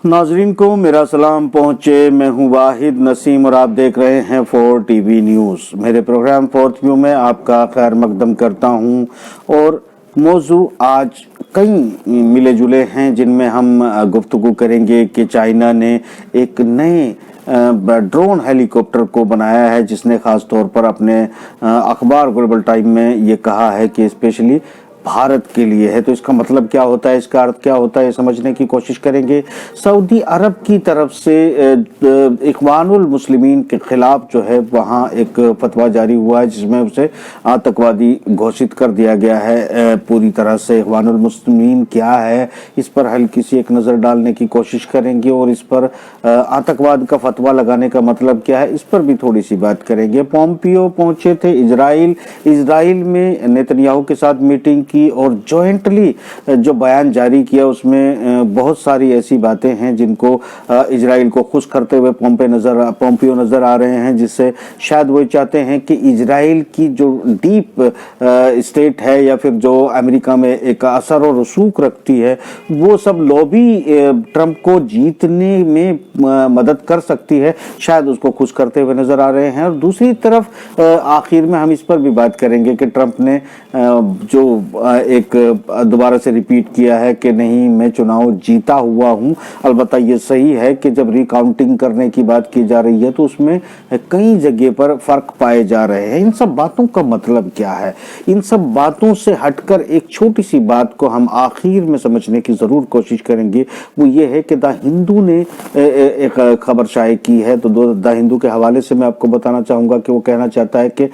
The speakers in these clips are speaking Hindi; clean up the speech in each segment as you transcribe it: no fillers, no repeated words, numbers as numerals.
नाजरीन को मेरा सलाम पहुंचे। मैं हूं वाहिद नसीम और आप देख रहे हैं 4 टीवी न्यूज़। मेरे प्रोग्राम फोर्थ व्यू में आपका खैर मकदम करता हूं और मौजू आज कई मिले जुले हैं जिनमें हम गुफ्तगू करेंगे कि चाइना ने एक नए ड्रोन हेलीकॉप्टर को बनाया है जिसने ख़ास तौर पर अपने अखबार ग्लोबल टाइम में ये कहा है कि स्पेशली भारत के लिए है। तो इसका मतलब क्या होता है, इसका अर्थ क्या होता है, ये समझने की कोशिश करेंगे। सऊदी अरब की तरफ से इख्वानुल मुस्लिमीन के खिलाफ जो है वहाँ एक फतवा जारी हुआ है जिसमें उसे आतंकवादी घोषित कर दिया गया है। पूरी तरह से इख्वानुल मुस्लिमीन क्या है इस पर हल्की सी एक नज़र डालने की कोशिश करेंगे और इस पर आतंकवाद का फतवा लगाने का मतलब क्या है इस पर भी थोड़ी सी बात करेंगे। पोम्पियो पहुंचे थे इजराइल में नेतन्याहू के साथ मीटिंग की और जॉइंटली जो बयान जारी किया उसमें बहुत सारी ऐसी बातें हैं जिनको इजराइल को खुश करते हुए पोम्पियो नजर आ रहे हैं, जिससे शायद वो चाहते हैं कि इजराइल की जो डीप स्टेट है या फिर जो अमेरिका में एक असर और रसूख रखती है वो सब लॉबी ट्रंप को जीतने में मदद कर सकती है, शायद उसको खुश करते हुए नजर आ रहे हैं। और दूसरी तरफ आखिर में हम इस पर भी बात करेंगे कि ट्रंप ने जो एक दोबारा से रिपीट किया है कि नहीं मैं चुनाव जीता हुआ हूं। अलबत्ता ये सही है कि जब रिकाउंटिंग करने की बात की जा रही है तो उसमें कई जगह पर फर्क पाए जा रहे हैं। इन सब बातों का मतलब क्या है, इन सब बातों से हटकर एक छोटी सी बात को हम आखिर में समझने की जरूर कोशिश करेंगे। वो ये है कि द हिंदू ने एक खबर शाये की है। तो द हिंदू के हवाले से मैं आपको बताना चाहूंगा कि वो कहना चाहता है कि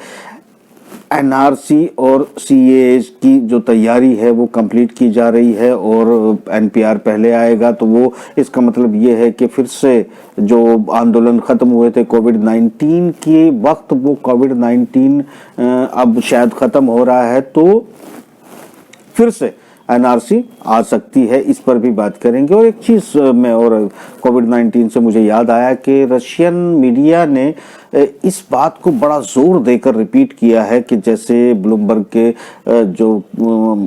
एनआरसी और सीएए की जो तैयारी है वो कंप्लीट की जा रही है और एनपीआर पहले आएगा। तो वो इसका मतलब ये है कि फिर से जो आंदोलन ख़त्म हुए थे कोविड-19 के वक्त वो कोविड-19 अब शायद ख़त्म हो रहा है तो फिर से एनआरसी आ सकती है, इस पर भी बात करेंगे। और एक चीज़ में और कोविड-19 से मुझे याद आया कि रशियन मीडिया ने इस बात को बड़ा जोर देकर रिपीट किया है कि जैसे ब्लूमबर्ग के जो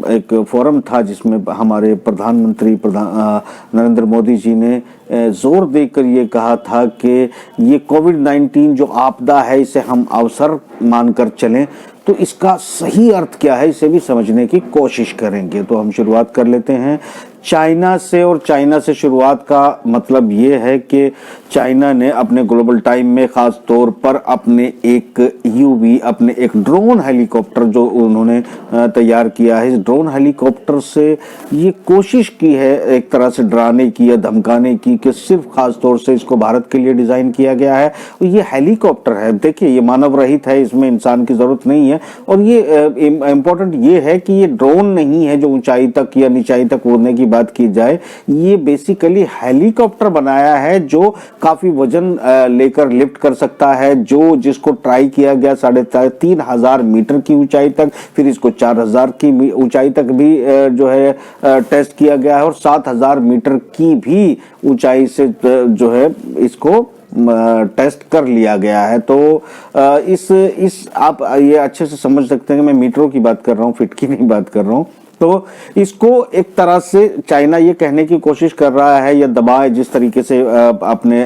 एक फोरम था जिसमें हमारे प्रधानमंत्री नरेंद्र मोदी जी ने जोर देकर ये कहा था कि ये कोविड-19 जो आपदा है इसे हम अवसर मानकर चलें। तो इसका सही अर्थ क्या है इसे भी समझने की कोशिश करेंगे। तो हम शुरुआत कर लेते हैं चाइना से। और चाइना से शुरुआत का मतलब ये है कि चाइना ने अपने ग्लोबल टाइम में ख़ास तौर पर अपने एक यूवी अपने एक ड्रोन हेलीकॉप्टर जो उन्होंने तैयार किया है, इस ड्रोन हेलीकॉप्टर से ये कोशिश की है एक तरह से डराने की या धमकाने की कि सिर्फ ख़ास तौर से इसको भारत के लिए डिज़ाइन किया गया है। ये हेलीकॉप्टर है, देखिए ये मानव रहित है, इसमें इंसान की ज़रूरत नहीं है। और ये इम्पोर्टेंट ये है कि ये ड्रोन नहीं है जो ऊंचाई तक या नीचाई तक उड़ने की बात की जाए, ये बेसिकली हेलीकॉप्टर बनाया है जो काफी वजन लेकर लिफ्ट कर सकता है, जो जिसको ट्राई किया गया 3,500 मीटर की ऊंचाई तक, फिर इसको 4,000 की ऊंचाई तक भी जो है टेस्ट किया गया है और 7,000 मीटर की भी ऊंचाई से जो है इसको टेस्ट कर लिया गया है। तो इस आप ये अच्छे से समझ सकते हैं कि मैं मीटरों की बात कर रहा हूँ, फीट की नहीं बात कर रहा हूँ। तो इसको एक तरह से चाइना ये कहने की कोशिश कर रहा है या दबाए जिस तरीके से अपने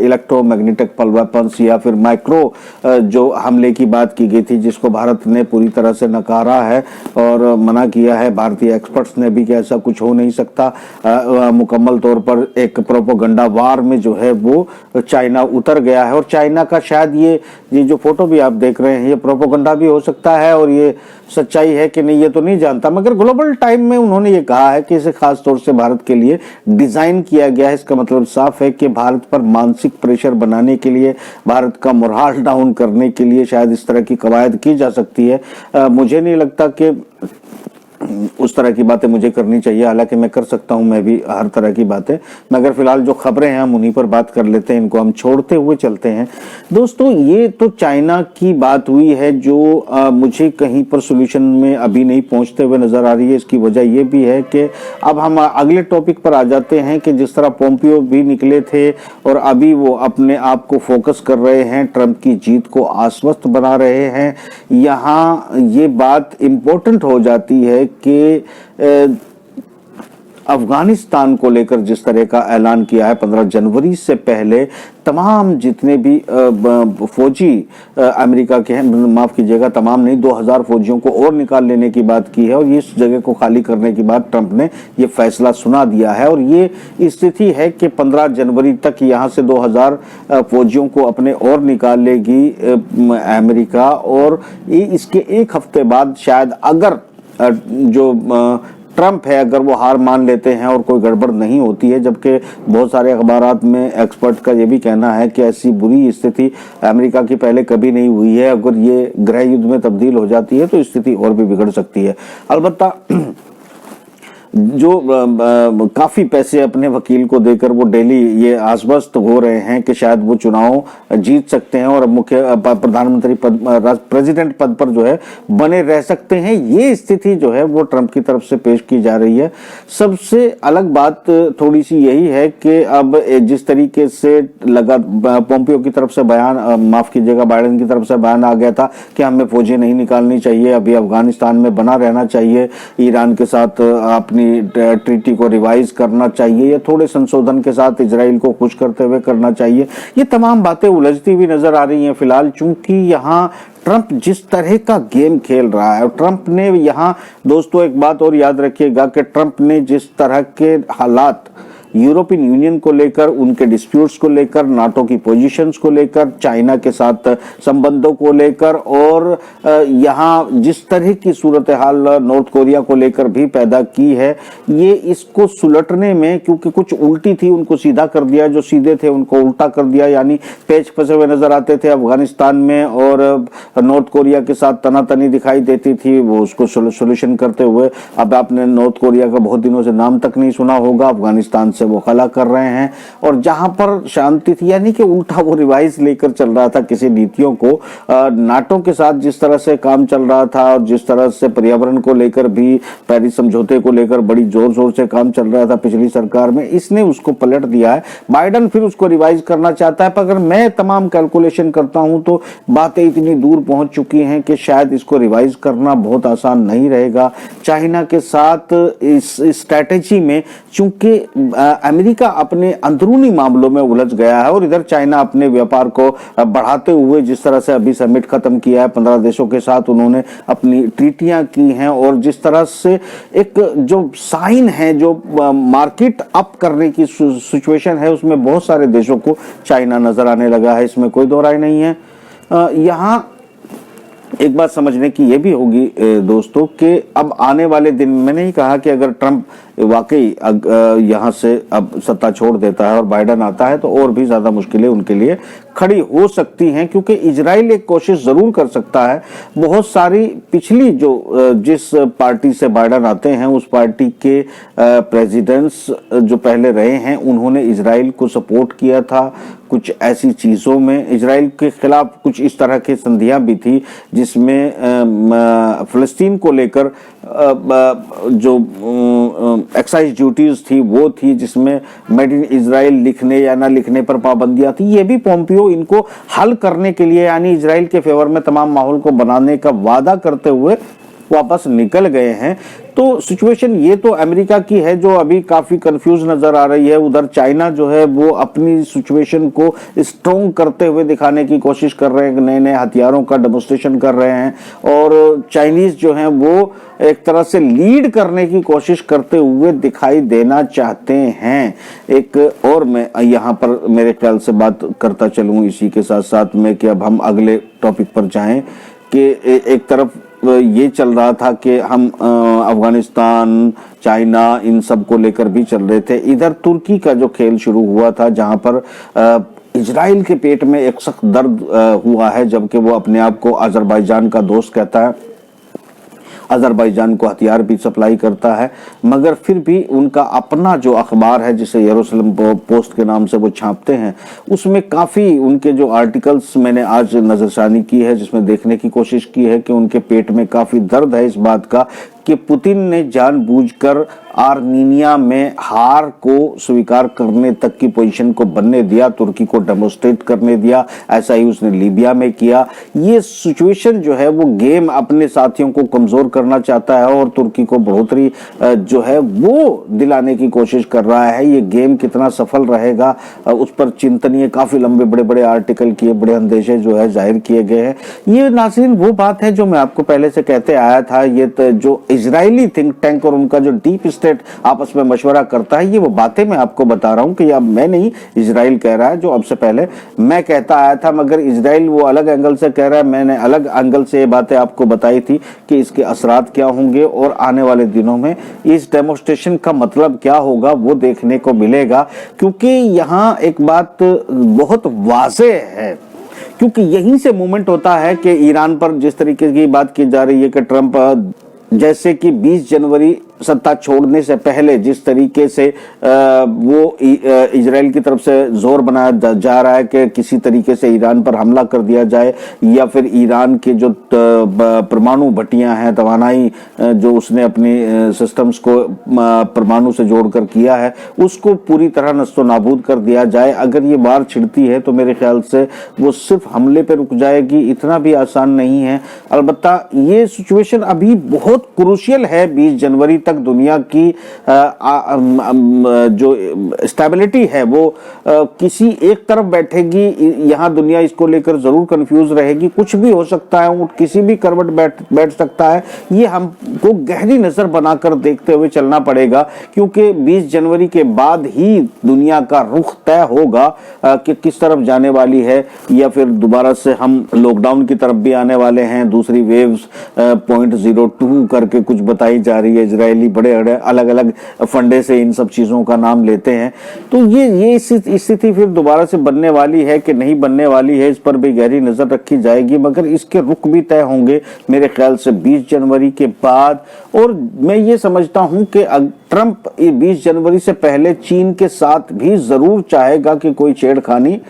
इलेक्ट्रोमैग्नेटिक वेपन्स या फिर माइक्रो जो हमले की बात की गई थी जिसको भारत ने पूरी तरह से नकारा है और मना किया है। भारतीय एक्सपर्ट्स ने भी कि ऐसा कुछ हो नहीं सकता। मुकम्मल तौर पर एक प्रोपोगंडा वार में जो है वो चाइना उतर गया है और चाइना का शायद ये जो फोटो भी आप देख रहे हैं ये प्रोपोगंडा भी हो सकता है और ये सच्चाई है कि नहीं ये तो नहीं जानता, मगर ग्लोबल टाइम में उन्होंने ये कहा है कि इसे खास तौर से भारत के लिए डिजाइन किया गया है। इसका मतलब साफ है कि भारत पर मानसिक प्रेशर बनाने के लिए, भारत का मोराल डाउन करने के लिए शायद इस तरह की कवायद की जा सकती है। मुझे नहीं लगता कि उस तरह की बातें मुझे करनी चाहिए, हालांकि मैं कर सकता हूं मैं भी हर तरह की बातें, मगर फिलहाल जो खबरें हैं हम उन्हीं पर बात कर लेते हैं, इनको हम छोड़ते हुए चलते हैं। दोस्तों ये तो चाइना की बात हुई है जो मुझे कहीं पर सोल्यूशन में अभी नहीं पहुंचते हुए नजर आ रही है। इसकी वजह ये भी है कि अब हम अगले टॉपिक पर आ जाते हैं कि जिस तरह पोम्पियो भी निकले थे और अभी वो अपने आप को फोकस कर रहे हैं, ट्रंप की जीत को आश्वस्त बना रहे हैं। यहाँ ये बात इम्पोर्टेंट हो जाती है कि अफगानिस्तान को लेकर जिस तरह का ऐलान किया है, 15 जनवरी से पहले तमाम जितने भी फौजी अमेरिका के हैं, माफ कीजिएगा तमाम नहीं, 2000 फौजियों को और निकाल लेने की बात की है और इस जगह को खाली करने के बाद ट्रंप ने ये फैसला सुना दिया है। और ये स्थिति है कि 15 जनवरी तक यहाँ से 2000 फौजियों को अपने और निकाल लेगी अमेरिका, और इसके एक हफ्ते बाद शायद अगर जो ट्रंप है अगर वो हार मान लेते हैं और कोई गड़बड़ नहीं होती है, जबकि बहुत सारे अखबारात में एक्सपर्ट का ये भी कहना है कि ऐसी बुरी स्थिति अमेरिका की पहले कभी नहीं हुई है, अगर ये गृह युद्ध में तब्दील हो जाती है तो स्थिति और भी बिगड़ सकती है। अलबत्ता जो काफी पैसे अपने वकील को देकर वो डेली ये आश्वस्त हो रहे हैं कि शायद वो चुनाव जीत सकते हैं और मुख्य प्रधानमंत्री पद, प्रेसिडेंट पद पर जो है बने रह सकते हैं, ये स्थिति जो है वो ट्रंप की तरफ से पेश की जा रही है। सबसे अलग बात थोड़ी सी यही है कि अब जिस तरीके से लगा पोम्पियो की तरफ से बयान, माफ कीजिएगा बाइडेन की तरफ से बयान आ गया था कि हमें फौजें नहीं निकालनी चाहिए, अभी अफगानिस्तान में बना रहना चाहिए, ईरान के साथ अपनी ट्रीटी को रिवाइज करना चाहिए या थोड़े संशोधन के साथ इजराइल को खुश करते हुए करना चाहिए, ये तमाम बातें उलझती हुई नजर आ रही हैं फिलहाल। चूंकि यहाँ ट्रंप जिस तरह का गेम खेल रहा है, और ट्रंप ने यहाँ दोस्तों एक बात और याद रखिएगा कि ट्रंप ने जिस तरह के हालात यूरोपियन यूनियन को लेकर, उनके डिस्प्यूट्स को लेकर, नाटो की पोजीशंस को लेकर, चाइना के साथ संबंधों को लेकर, और यहाँ जिस तरह की सूरत हाल नॉर्थ कोरिया को लेकर भी पैदा की है, ये इसको सुलटने में, क्योंकि कुछ उल्टी थी उनको सीधा कर दिया, जो सीधे थे उनको उल्टा कर दिया, यानी पेच फंसे हुए नजर आते थे अफगानिस्तान में और नॉर्थ कोरिया के साथ तनातनी दिखाई देती थी, वो उसको सोल्यूशन करते हुए अब आपने नॉर्थ कोरिया का बहुत दिनों से नाम तक नहीं सुना होगा, अफगानिस्तान से वो खला कर रहे हैं। और जहां पर शांति थी, यानी कि उल्टा वो रिवाइज लेकर चल रहा था किसी नीतियों को। नाटो के साथ जिस तरह से काम चल रहा था और जिस तरह से पर्यावरण को लेकर भी, पेरिस समझौते को लेकर बड़ी जोर शोर से काम चल रहा था पिछली सरकार में, इसने उसको पलट दिया है। बाइडेन फिर उसको रिवाइज करना चाहता है, पर अगर मैं तमाम कैलकुलेशन करता हूं तो बातें इतनी दूर पहुंच चुकी हैं कि शायद इसको रिवाइज करना बहुत आसान नहीं रहेगा। चाइना के साथ इस स्ट्रैटेजी में, चूंकि अमेरिका अपने अंदरूनी मामलों में उलझ गया है और इधर चाइना अपने व्यापार को बढ़ाते हुए, जिस तरह से अभी समिट खत्म किया है 15 देशों के साथ, उन्होंने अपनी ट्रीटियां की हैं, और जिस तरह से एक जो साइन है, जो मार्केट अप करने की सिचुएशन है, उसमें बहुत सारे देशों को चाइना नजर आने लगा है, इसमें कोई दो राय नहीं है। यहाँ एक बात समझने की ये भी होगी दोस्तों कि अब आने वाले दिन, मैंने ही कहा कि अगर ट्रंप वाकई यहाँ से अब सत्ता छोड़ देता है और बाइडेन आता है तो और भी ज्यादा मुश्किलें उनके लिए खड़ी हो सकती हैं, क्योंकि इजराइल एक कोशिश जरूर कर सकता है। बहुत सारी पिछली जो जिस पार्टी से बाइडेन आते हैं उस पार्टी के प्रेसिडेंट्स जो पहले रहे हैं, उन्होंने इजराइल को सपोर्ट किया था कुछ ऐसी चीजों में, इजराइल के खिलाफ कुछ इस तरह की संधियां भी थी जिसमें फिलिस्तीन को लेकर जो एक्साइज ड्यूटीज थी वो थी, जिसमें मेड इन इजराइल लिखने या ना लिखने पर पाबंदियां थी। ये भी पोम्पियो इनको हल करने के लिए, यानी इजराइल के फेवर में तमाम माहौल को बनाने का वादा करते हुए वापस निकल गए हैं। तो सिचुएशन ये तो अमेरिका की है जो अभी काफी कंफ्यूज नजर आ रही है। उधर चाइना जो है वो अपनी सिचुएशन को स्ट्रॉन्ग करते हुए दिखाने की कोशिश कर रहे हैं, नए नए हथियारों का डेमोन्स्ट्रेशन कर रहे हैं, और चाइनीज जो हैं वो एक तरह से लीड करने की कोशिश करते हुए दिखाई देना चाहते हैं। एक और मैं यहाँ पर मेरे ख्याल से बात करता चलूँ इसी के साथ साथ में कि अब हम अगले टॉपिक पर जाएं कि एक तरफ ये चल रहा था कि हम अफगानिस्तान, चाइना, इन सब को लेकर भी चल रहे थे। इधर तुर्की का जो खेल शुरू हुआ था, जहां पर इजराइल के पेट में एक सख्त दर्द हुआ है, जबकि वो अपने आप को अजरबैजान का दोस्त कहता है, अजरबैजान को हथियार भी सप्लाई करता है, मगर फिर भी उनका अपना जो अखबार है जिसे यरूशलेम पोस्ट के नाम से वो छापते हैं, उसमें काफ़ी उनके जो आर्टिकल्स मैंने आज नज़रसानी की है, जिसमें देखने की कोशिश की है कि उनके पेट में काफ़ी दर्द है इस बात का कि पुतिन ने जानबूझकर आर्मीनिया में हार को स्वीकार करने तक की पोजीशन को बनने दिया, तुर्की को डेमोस्ट्रेट करने दिया। ऐसा ही उसने लीबिया में किया। ये सिचुएशन जो है वो गेम अपने साथियों को कमजोर करना चाहता है और तुर्की को बढ़ोतरी जो है वो दिलाने की कोशिश कर रहा है। ये गेम कितना सफल रहेगा उस पर चिंतनीय काफी लंबे बड़े बड़े आर्टिकल किए, बड़े अंदेशे जो है जाहिर किए गए हैं। ये नाज़रीन वो बात है जो मैं आपको पहले से कहते आया था। ये जो इजरायली थिंक टैंक और उनका जो डीप स्टेट आपस में मशवरा करता है, ये वो बातें मैं आपको बता रहा हूं कि अब मैं नहीं, इजराइल कह रहा है, जो अब से पहले मैं कहता आया था, मगर इजराइल वो अलग एंगल से कह रहा है। मैंने अलग एंगल से ये बातें आपको बताई थी कि इसके असरात क्या होंगे और आने वाले दिनों में इस डेमोस्ट्रेशन का मतलब क्या होगा वो देखने को मिलेगा। क्योंकि यहाँ एक बात बहुत वाज़ेह है, क्योंकि यहीं से मूवमेंट होता है कि ईरान पर जिस तरीके की बात की जा रही है कि ट्रंप जैसे कि 20 जनवरी सत्ता छोड़ने से पहले जिस तरीके से वो इजराइल की तरफ से जोर बनाया जा रहा है कि किसी तरीके से ईरान पर हमला कर दिया जाए, या फिर ईरान के जो परमाणु भट्टियां हैं, तवानाई जो उसने अपनी सिस्टम्स को परमाणु से जोड़कर किया है, उसको पूरी तरह नस्तो नाबूद कर दिया जाए। अगर ये बार छिड़ती है तो मेरे ख्याल से वो सिर्फ हमले पे रुक जाएगी, इतना भी आसान नहीं है। अलबत्ता ये सिचुएशन अभी बहुत क्रूशियल है। 20 जनवरी तक दुनिया की जो स्टेबिलिटी है वो किसी एक तरफ बैठेगी। यहाँ दुनिया इसको लेकर जरूर कंफ्यूज रहेगी, कुछ भी हो सकता है, किसी भी करवट बैठ सकता है। ये हमको गहरी नजर बनाकर देखते हुए चलना पड़ेगा, क्योंकि 20 जनवरी के बाद ही दुनिया का रुख तय होगा कि किस तरफ जाने वाली है, या फिर दोबारा से हम लॉकडाउन की तरफ भी आने वाले हैं। दूसरी वेव्स 0.02 करके कुछ बताई जा रही है। इजरायली बड़े अलग अलग फंडे से इन सब चीजों का नाम लेते हैं। तो ये स्थिति फिर दोबारा से बनने वाली है कि नहीं बनने वाली है, इस पर भी गहरी नजर रखी जाएगी, मगर इसके रुख भी तय होंगे मेरे ख्याल से 20 जनवरी के बाद। और मैं ये समझता हूं कि ट्रंप 20 जनवरी से पहले चीन के साथ भी जरूर चाहेगा कि कोई छेड़खानी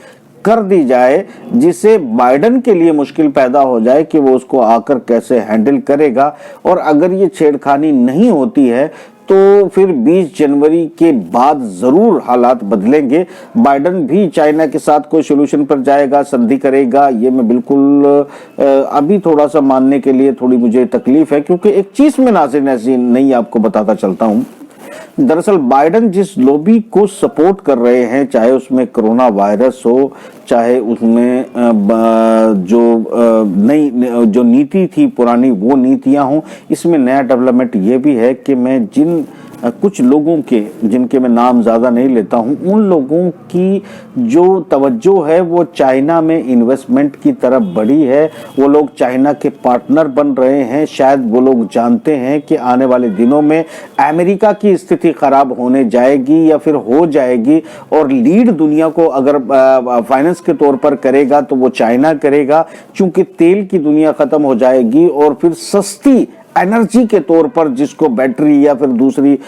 कर दी जाए, जिससे बाइडेन के लिए मुश्किल पैदा हो जाए कि वो उसको आकर कैसे हैंडल करेगा। और अगर ये छेड़खानी नहीं होती है तो फिर 20 जनवरी के बाद जरूर हालात बदलेंगे। बाइडेन भी चाइना के साथ कोई सोल्यूशन पर जाएगा, संधि करेगा, ये मैं बिल्कुल अभी थोड़ा सा मानने के लिए थोड़ी मुझे तकलीफ है। क्योंकि एक चीज में नाज़रीन ऐसी नहीं आपको बताता चलता हूं, दरअसल बाइडेन जिस लॉबी को सपोर्ट कर रहे हैं, चाहे उसमें कोरोना वायरस हो, चाहे उसमें जो नई जो नीति थी पुरानी वो नीतियां हों, इसमें नया डेवलपमेंट ये भी है कि मैं जिन कुछ लोगों के, जिनके मैं नाम ज़्यादा नहीं लेता हूं, उन लोगों की जो तवज्जो है वो चाइना में इन्वेस्टमेंट की तरफ बढ़ी है। वो लोग चाइना के पार्टनर बन रहे हैं। शायद वो लोग जानते हैं कि आने वाले दिनों में अमेरिका की स्थिति खराब होने जाएगी या फिर हो जाएगी, और लीड दुनिया को अगर फाइनेंस के तौर पर करेगा तो वो चाइना करेगा, क्योंकि तेल की दुनिया खत्म हो जाएगी और फिर सस्ती एनर्जी के तौर पर, जिसको बैटरी या फिर दूसरी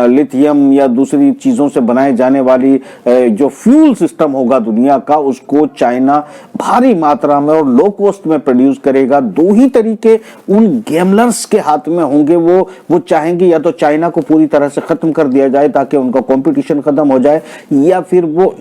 लिथियम या दूसरी चीजों से बनाए जाने वाली जो फ्यूल सिस्टम होगा दुनिया का, उसको चाइना भारी मात्रा में और लो कॉस्ट में प्रोड्यूस करेगा। दो ही तरीके उन गैमलर्स के हाथ में होंगे। वो चाहेंगे या तो चाइना को पूरी तरह से खत्म कर दिया जाए ताकि उनका कंपटीशन खत्म हो जाए, या फिर वो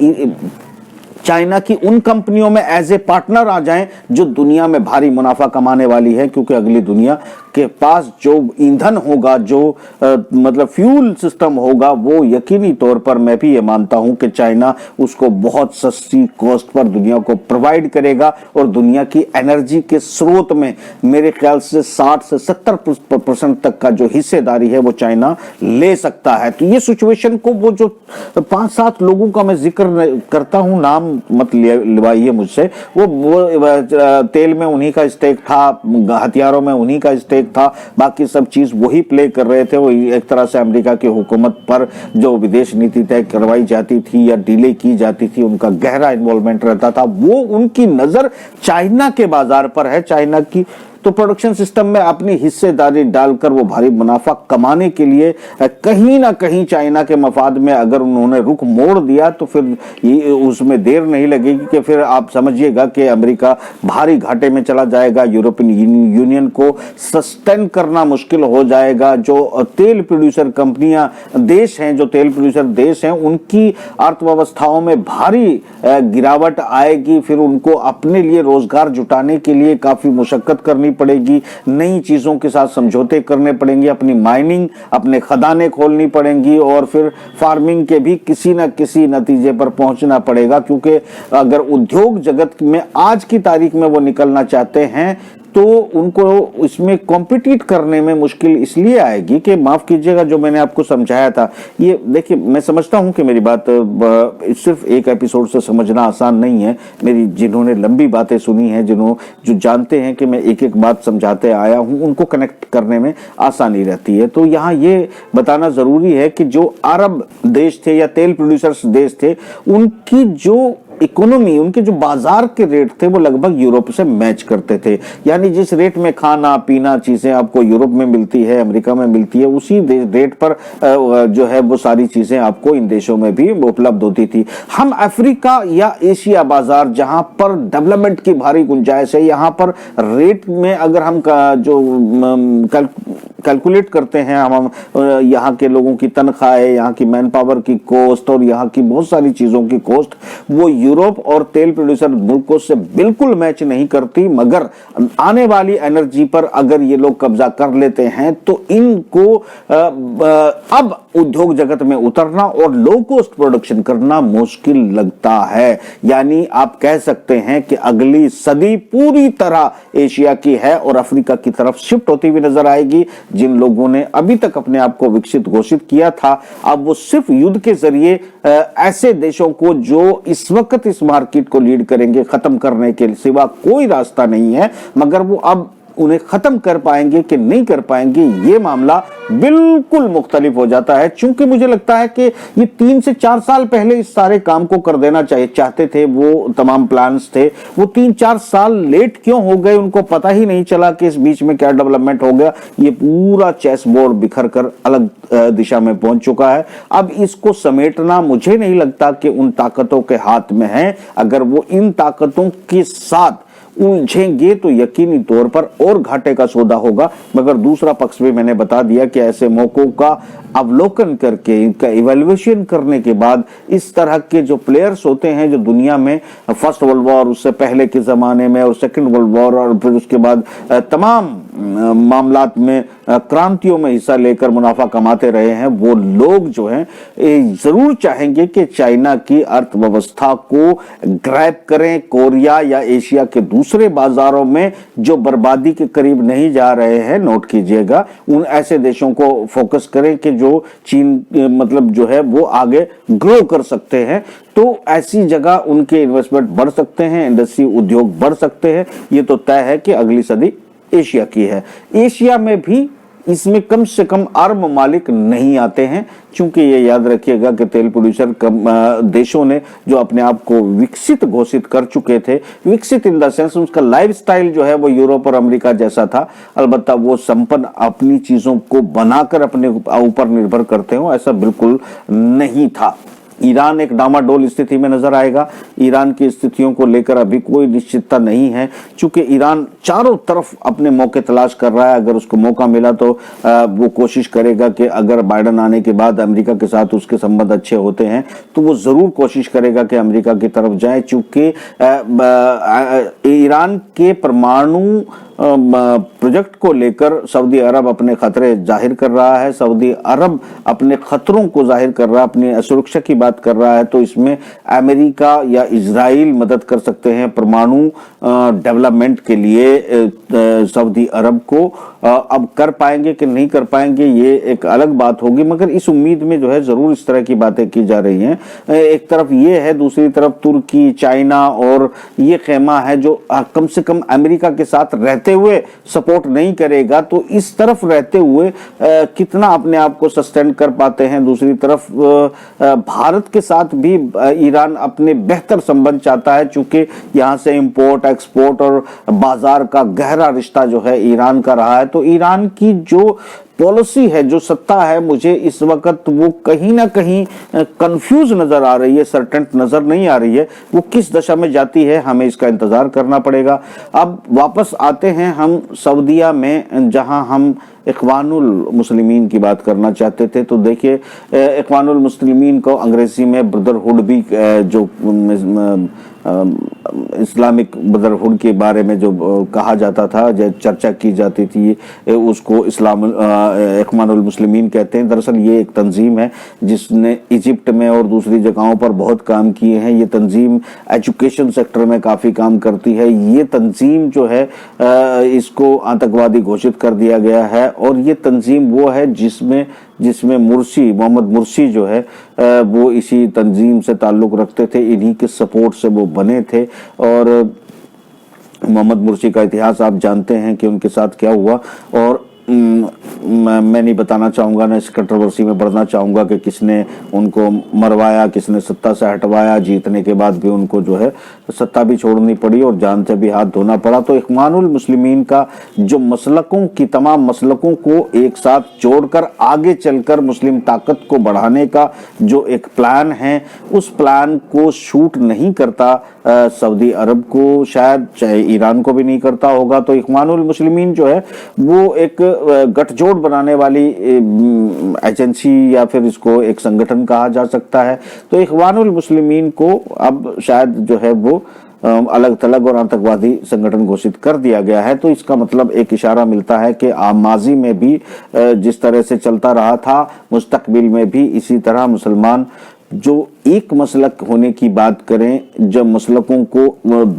चाइना की उन कंपनियों में एज ए पार्टनर आ जाएं जो दुनिया में भारी मुनाफा कमाने वाली है। क्योंकि अगली दुनिया के पास जो ईंधन होगा, जो मतलब फ्यूल सिस्टम होगा, वो यकीनी तौर पर मैं भी ये मानता हूं कि चाइना उसको बहुत सस्ती कॉस्ट पर दुनिया को प्रोवाइड करेगा, और दुनिया की एनर्जी के स्रोत में मेरे ख्याल से 60 से 70% तक का जो हिस्सेदारी है वो चाइना ले सकता है। तो ये सिचुएशन को, वो जो 5-7 लोगों का मैं जिक्र करता हूं, नाम मत लिवाइए मुझसे, वो तेल में उन्हीं का स्टेक था, हथियारों में उन्हीं का स्टेक था, बाकी सब चीज वही प्ले कर रहे थे। वो एक तरह से अमेरिका की हुकूमत पर जो विदेश नीति तय करवाई जाती थी या डिले की जाती थी, उनका गहरा इन्वॉल्वमेंट रहता था। वो उनकी नजर चाइना के बाजार पर है, चाइना की तो प्रोडक्शन सिस्टम में अपनी हिस्सेदारी डालकर वो भारी मुनाफा कमाने के लिए कहीं ना कहीं चाइना के मफाद में अगर उन्होंने रुख मोड़ दिया तो फिर उसमें देर नहीं लगेगी कि फिर आप समझिएगा कि अमेरिका भारी घाटे में चला जाएगा, यूरोपियन यूनियन को सस्टेन करना मुश्किल हो जाएगा। जो तेल प्रोड्यूसर कंपनियां देश हैं, जो तेल प्रोड्यूसर देश हैं, उनकी अर्थव्यवस्थाओं में भारी गिरावट आएगी। फिर उनको अपने लिए रोजगार जुटाने के लिए काफी मुशक्कत करनी पड़ेगी, नई चीजों के साथ समझौते करने पड़ेंगे, अपनी माइनिंग, अपने खदानें खोलनी पड़ेंगी और फिर फार्मिंग के भी किसी न किसी नतीजे पर पहुंचना पड़ेगा। क्योंकि अगर उद्योग जगत में आज की तारीख में वो निकलना चाहते हैं तो उनको इसमें कॉम्पिटिट करने में मुश्किल इसलिए आएगी कि माफ कीजिएगा, जो मैंने आपको समझाया था, ये देखिए, मैं समझता हूं कि मेरी बात सिर्फ एक एपिसोड से समझना आसान नहीं है। मेरी जिन्होंने लंबी बातें सुनी हैं, जो जानते हैं कि मैं एक एक बात समझाते आया हूं, उनको कनेक्ट करने में आसानी रहती है। तो यहाँ ये बताना जरूरी है कि जो अरब देश थे या तेल प्रोड्यूसर्स देश थे, उनकी जो इकोनॉमी, उनके जो बाजार के रेट थे वो लगभग यूरोप से मैच करते थे। यानी जिस रेट में खाना पीना चीजें आपको यूरोप में मिलती है, अमेरिका में मिलती है, उसी रेट पर जो है वो सारी चीजें आपको इन देशों में भी उपलब्ध होती थी। हम अफ्रीका या एशिया बाजार, जहां पर डेवलपमेंट की भारी गुंजाइश है, यहाँ पर रेट में अगर हम जो कैलकुलेट करते हैं, हम यहाँ के लोगों की तनख्वाहें, यहाँ की मैन पावर की कॉस्ट और यहाँ की बहुत सारी चीजों की कॉस्ट, वो यूरोप और तेल प्रोड्यूसर मुल्कों से बिल्कुल मैच नहीं करती। मगर आने वाली एनर्जी पर अगर ये लोग कब्जा कर लेते हैं तो इनको अब उद्योग जगत में उतरना और लो कॉस्ट प्रोडक्शन करना मुश्किल लगता है। यानी आप कह सकते हैं कि अगली सदी पूरी तरह एशिया की है और अफ्रीका की तरफ शिफ्ट होती हुई नजर आएगी। जिन लोगों ने अभी तक अपने आप को विकसित घोषित किया था, अब वो सिर्फ युद्ध के जरिए ऐसे देशों को जो इस वक्त इस मार्केट को लीड करेंगे खत्म करने के सिवा कोई रास्ता नहीं है। मगर वो अब उन्हें खत्म कर पाएंगे कि नहीं कर पाएंगे, ये मामला बिल्कुल मुख्तलिफ हो जाता है। चूंकि मुझे लगता है कि ये 3 से 4 साल पहले इस सारे काम को कर देना चाहते थे, वो तमाम प्लान्स थे, वो 3-4 साल लेट क्यों हो गए, उनको पता ही नहीं चला कि इस बीच में क्या डेवलपमेंट हो गया। ये पूरा चेस बोर्ड बिखर कर अलग दिशा में पहुंच चुका है। अब इसको समेटना मुझे नहीं लगता कि उन ताकतों के हाथ में है। अगर वो इन ताकतों के साथ उलझेंगे तो यकीनी तौर पर और घाटे का सौदा होगा। मगर दूसरा पक्ष भी मैंने बता दिया कि ऐसे मौकों का अवलोकन करके, इनका इवैल्यूएशन करने के बाद, इस तरह के जो प्लेयर्स होते हैं जो दुनिया में फर्स्ट वर्ल्ड वॉर, उससे पहले के जमाने में और सेकंड वर्ल्ड वॉर और फिर उसके बाद तमाम मामलात में क्रांतियों में हिस्सा लेकर मुनाफा कमाते रहे हैं, वो लोग जो हैं जरूर चाहेंगे कि चाइना की अर्थव्यवस्था को ग्रैब करें। कोरिया या एशिया के दूसरे बाजारों में जो बर्बादी के करीब नहीं जा रहे हैं, नोट कीजिएगा, उन ऐसे देशों को फोकस करें कि जो चीन मतलब जो है वो आगे ग्रो कर सकते हैं। तो ऐसी जगह उनके इन्वेस्टमेंट बढ़ सकते हैं, इंडस्ट्री उद्योग बढ़ सकते हैं। ये तो तय है कि अगली सदी एशिया की है। एशिया में भी इसमें कम से कम अरब ममालिक नहीं आते हैं, क्योंकि ये याद रखिएगा कि तेल प्रोड्यूसर देशों ने जो अपने आप को विकसित घोषित कर चुके थे, विकसित इन द सेंस उसका लाइफस्टाइल जो है वो यूरोप और अमेरिका जैसा था, अलबत्ता वो संपन्न अपनी चीजों को बनाकर अपने ऊपर निर्भर करते हो, ऐसा बिल्कुल नहीं था। ईरान एक डामाडोल स्थिति में नजर आएगा। ईरान की स्थितियों को लेकर अभी कोई निश्चितता नहीं है, क्योंकि ईरान चारों तरफ अपने मौके तलाश कर रहा है। अगर उसको मौका मिला तो वो कोशिश करेगा कि अगर बाइडेन आने के बाद अमेरिका के साथ उसके संबंध अच्छे होते हैं तो वो जरूर कोशिश करेगा कि अमेरिका की तरफ जाए। चूंकि ईरान के परमाणु प्रोजेक्ट को लेकर सऊदी अरब अपने खतरे जाहिर कर रहा है, सऊदी अरब अपने खतरों को जाहिर कर रहा है, अपनी सुरक्षा की बात कर रहा है। तो इसमें अमेरिका या इजराइल मदद कर सकते हैं परमाणु डेवलपमेंट के लिए सऊदी अरब को। अब कर पाएंगे कि नहीं कर पाएंगे ये एक अलग बात होगी, मगर इस उम्मीद में जो है जरूर इस तरह की बातें की जा रही हैं। एक तरफ ये है, दूसरी तरफ तुर्की, चाइना और ये खेमा है जो कम से कम अमेरिका के साथ रहते हुए सपोर्ट नहीं करेगा, तो इस तरफ रहते हुए कितना अपने आप को सस्टेन कर पाते हैं। दूसरी तरफ भारत के साथ भी ईरान अपने बेहतर संबंध चाहता है, चूंकि यहाँ से इंपोर्ट एक्सपोर्ट और बाजार का गहरा रिश्ता जो है ईरान का रहा है। तो ईरान की जो पॉलिसी है, जो सत्ता है, मुझे इस वक्त वो कहीं ना कहीं कंफ्यूज नजर आ रही है, सर्टेंट नजर नहीं आ रही है। वो किस दशा में जाती है, हमें इसका इंतजार करना पड़ेगा। अब वापस आते हैं हम सऊदीया में, जहां हम इख्वानुल मुस्लिमीन की बात करना चाहते थे। तो देखिए, इख्वानुल मुस्लिमीन को अंग्रेजी में ब्रदरहुड भी जो इस्लामिक ब्रदरहुड के बारे में जो कहा जाता था, जो चर्चा की जाती थी, उसको इख्वानुल मुस्लिमीन कहते हैं। दरअसल ये एक तंजीम है जिसने इजिप्ट में और दूसरी जगहों पर बहुत काम किए हैं। ये तंजीम एजुकेशन सेक्टर में काफ़ी काम करती है। ये तंजीम जो है इसको आतंकवादी घोषित कर दिया गया है, और ये तंजीम वो है जिसमें मुर्सी, मोहम्मद मुर्सी जो है वो इसी तंजीम से ताल्लुक़ रखते थे, इन्हीं के सपोर्ट से वो बने थे। और मोहम्मद मुर्सी का इतिहास आप जानते हैं कि उनके साथ क्या हुआ, और मैं नहीं बताना चाहूँगा, ना इस कंट्रोवर्सी में बढ़ना चाहूँगा कि किसने उनको मरवाया, किसने सत्ता से हटवाया। जीतने के बाद भी उनको जो है सत्ता भी छोड़नी पड़ी और जान से भी हाथ धोना पड़ा। तो इख्वानुल मुस्लिमीन का जो मसलकों की तमाम मसलकों को एक साथ जोड़कर आगे चलकर मुस्लिम ताकत को बढ़ाने का जो एक प्लान है, उस प्लान को शूट नहीं करता सऊदी अरब को, शायद चाहे ईरान को भी नहीं करता होगा। तो इख्वानुल मुस्लिमीन जो है वो एक गठजोड़ बनाने वाली एजेंसी या फिर इसको एक संगठन कहा जा सकता है। तो इख्वानुल मुस्लिमीन को अब शायद जो है वो अलग थलग और आतंकवादी संगठन घोषित कर दिया गया है। तो इसका मतलब एक इशारा मिलता है कि माजी में भी जिस तरह से चलता रहा था, मुस्तकबिल में भी इसी तरह मुसलमान जो एक मसलक होने की बात करें, जब मसलकों को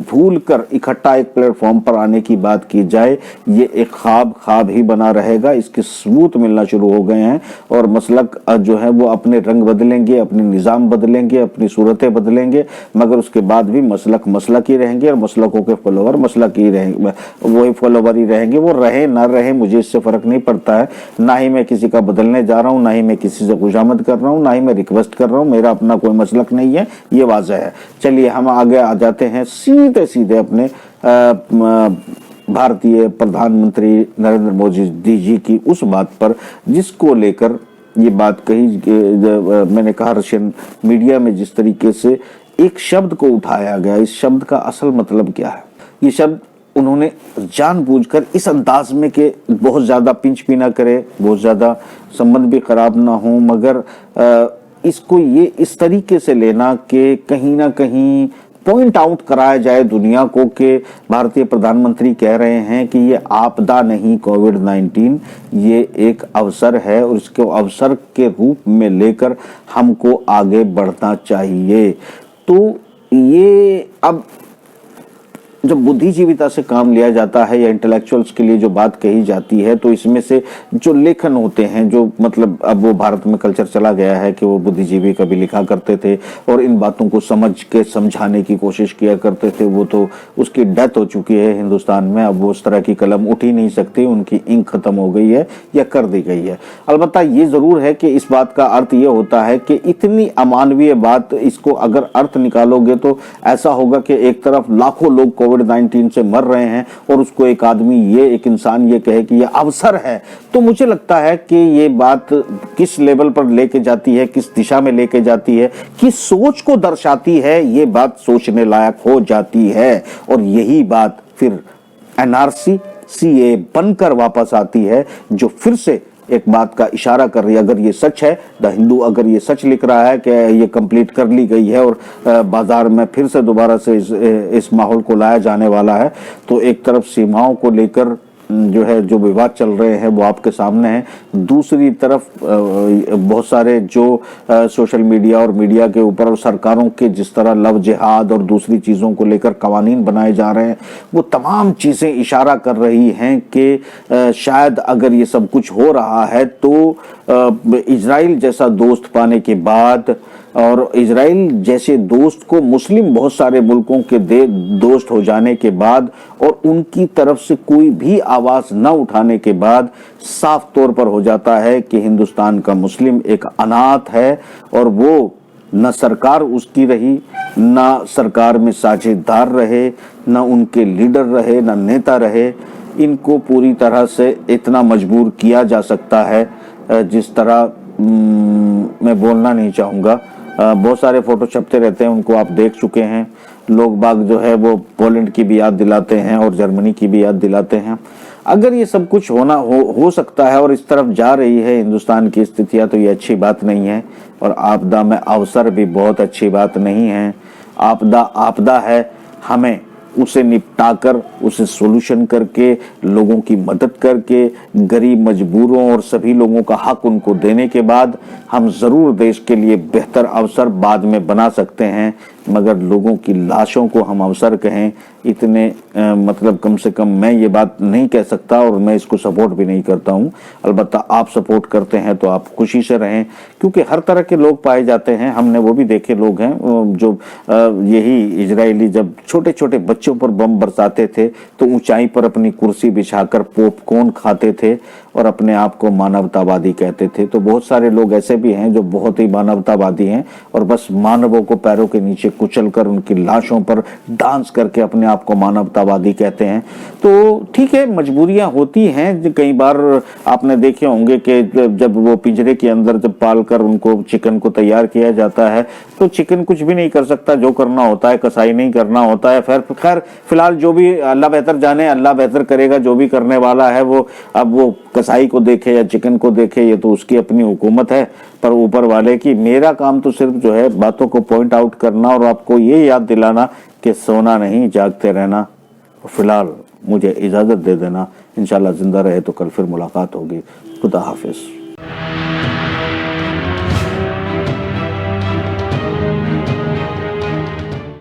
भूलकर इकट्ठा एक प्लेटफॉर्म पर आने की बात की जाए, ये एक ख्वाब ही बना रहेगा। इसके सबूत मिलना शुरू हो गए हैं, और मसलक जो है वो अपने रंग बदलेंगे, अपने निज़ाम बदलेंगे, अपनी सूरतें बदलेंगे, मगर उसके बाद भी मसलक ही रहेंगे, और मसलकों के फॉलोवर मसलक ही रहेंगे, वही फॉलोवर ही रहेंगे। वो रहे ना रहे मुझे इससे फ़र्क नहीं पड़ता है। ना ही मैं किसी का बदलने जा रहा हूँ, ना ही मैं किसी से खुशामद कर रहा हूँ, ना ही मैं रिक्वेस्ट कर रहा हूँ। मेरा अपना कोई मसलक नहीं है, ये वाज़ह है। चलिए हम आगे आ जाते हैं सीधे अपने भारतीय प्रधानमंत्री नरेंद्र मोदी जी की उस बात पर जिसको लेकर ये बात कही, मैंने कहा रशियन मीडिया में जिस तरीके से एक शब्द को उठाया गया, इस शब्द का असल मतलब क्या है। ये शब्द उन्होंने जानबूझकर इस अंदाज में कि बहुत ज़्यादा पिंच भी ना करे, बहुत ज़्यादा संबंध भी खराब ना हो, मगर इसको ये इस तरीके से लेना कि कहीं ना कहीं पॉइंट आउट कराया जाए दुनिया को कि भारतीय प्रधानमंत्री कह रहे हैं कि ये आपदा नहीं, कोविड-19 ये एक अवसर है, और इसको अवसर के रूप में लेकर हमको आगे बढ़ना चाहिए। तो ये अब जब बुद्धिजीविता से काम लिया जाता है या इंटेलेक्चुअल्स के लिए जो बात कही जाती है, तो इसमें से जो लेखन होते हैं, जो मतलब अब वो भारत में कल्चर चला गया है कि वो बुद्धिजीवी कभी लिखा करते थे और इन बातों को समझ के समझाने की कोशिश किया करते थे। वो तो उसकी डेथ हो चुकी है हिंदुस्तान में, अब वो उस तरह की कलम उठ ही नहीं सकती, उनकी इंक खत्म हो गई है या कर दी गई है। अलबत्ता ये ज़रूर है कि इस बात का अर्थ ये होता है कि इतनी अमानवीय बात, इसको अगर अर्थ निकालोगे तो ऐसा होगा कि एक तरफ लाखों लोग कोविड-19 से मर रहे हैं और उसको एक आदमी, ये एक इंसान ये कहे कि ये अवसर है, तो मुझे लगता है कि ये बात किस लेवल पर लेके जाती है, किस दिशा में लेके जाती है, किस सोच को दर्शाती है, ये बात सोचने लायक हो जाती है। और यही बात फिर एनआरसी सीए बनकर वापस आती है, जो फिर से एक बात का इशारा कर रही है। अगर ये सच है, द हिंदू अगर ये सच लिख रहा है कि ये कंप्लीट कर ली गई है और बाजार में फिर से दोबारा से इस माहौल को लाया जाने वाला है, तो एक तरफ सीमाओं को लेकर जो है जो विवाद चल रहे हैं वो आपके सामने है। दूसरी तरफ बहुत सारे जो सोशल मीडिया और मीडिया के ऊपर और सरकारों के जिस तरह लव जिहाद और दूसरी चीज़ों को लेकर कवानीन बनाए जा रहे हैं, वो तमाम चीज़ें इशारा कर रही हैं कि शायद अगर ये सब कुछ हो रहा है तो इजराइल जैसा दोस्त पाने के बाद और इजराइल जैसे दोस्त को मुस्लिम बहुत सारे मुल्कों के दोस्त हो जाने के बाद और उनकी तरफ से कोई भी आवाज़ न उठाने के बाद साफ तौर पर हो जाता है कि हिंदुस्तान का मुस्लिम एक अनाथ है और वो न सरकार उसकी रही, न सरकार में साझेदार रहे, न उनके लीडर रहे, न नेता रहे। इनको पूरी तरह से इतना मजबूर किया जा सकता है जिस तरह मैं बोलना नहीं चाहूँगा। बहुत सारे फोटो छपते रहते हैं, उनको आप देख चुके हैं। लोग बाग जो है वो पोलैंड की भी याद दिलाते हैं और जर्मनी की भी याद दिलाते हैं। अगर ये सब कुछ हो सकता है और इस तरफ जा रही है हिंदुस्तान की स्थितियाँ, तो ये अच्छी बात नहीं है। और आपदा में अवसर भी बहुत अच्छी बात नहीं है। आपदा है, हमें उसे निपटाकर उसे सॉल्यूशन करके लोगों की मदद करके गरीब मजबूरों और सभी लोगों का हक उनको देने के बाद हम ज़रूर देश के लिए बेहतर अवसर बाद में बना सकते हैं। मगर लोगों की लाशों को हम अवसर कहें, इतने मतलब कम से कम मैं ये बात नहीं कह सकता और मैं इसको सपोर्ट भी नहीं करता हूँ। अलबत्ता आप सपोर्ट करते हैं तो आप खुशी से रहें, क्योंकि हर तरह के लोग पाए जाते हैं। हमने वो भी देखे लोग हैं जो यही इजरायली जब छोटे छोटे बच्चों पर बम बरसाते थे तो ऊंचाई पर अपनी कुर्सी बिछाकर पॉपकॉर्न खाते थे और अपने आप को मानवतावादी कहते थे। तो बहुत सारे लोग ऐसे भी हैं जो बहुत ही मानवतावादी हैं और बस मानवों को पैरों के नीचे कुचलकर उनकी लाशों पर डांस करके अपने आप को मानवतावादी कहते हैं। तो ठीक है, मजबूरियां होती हैं। कई बार आपने देखे होंगे कि जब वो पिंजरे के अंदर जब पालकर उनको चिकन को तैयार किया जाता है तो चिकन कुछ भी नहीं कर सकता, जो करना होता है कसाई नहीं करना होता है। खैर फिलहाल जो भी अल्लाह बेहतर जाने, अल्लाह बेहतर करेगा। जो भी करने वाला है वो अब वो कसाई को देखे या चिकन को देखे, ये तो उसकी अपनी हुकूमत है। पर ऊपर वाले की, मेरा काम तो सिर्फ जो है बातों को पॉइंट आउट करना और आपको ये याद दिलाना कि सोना नहीं, जागते रहना। फिलहाल मुझे इजाज़त दे देना। इंशाल्लाह जिंदा रहे तो कल फिर मुलाकात होगी। खुदा हाफिज।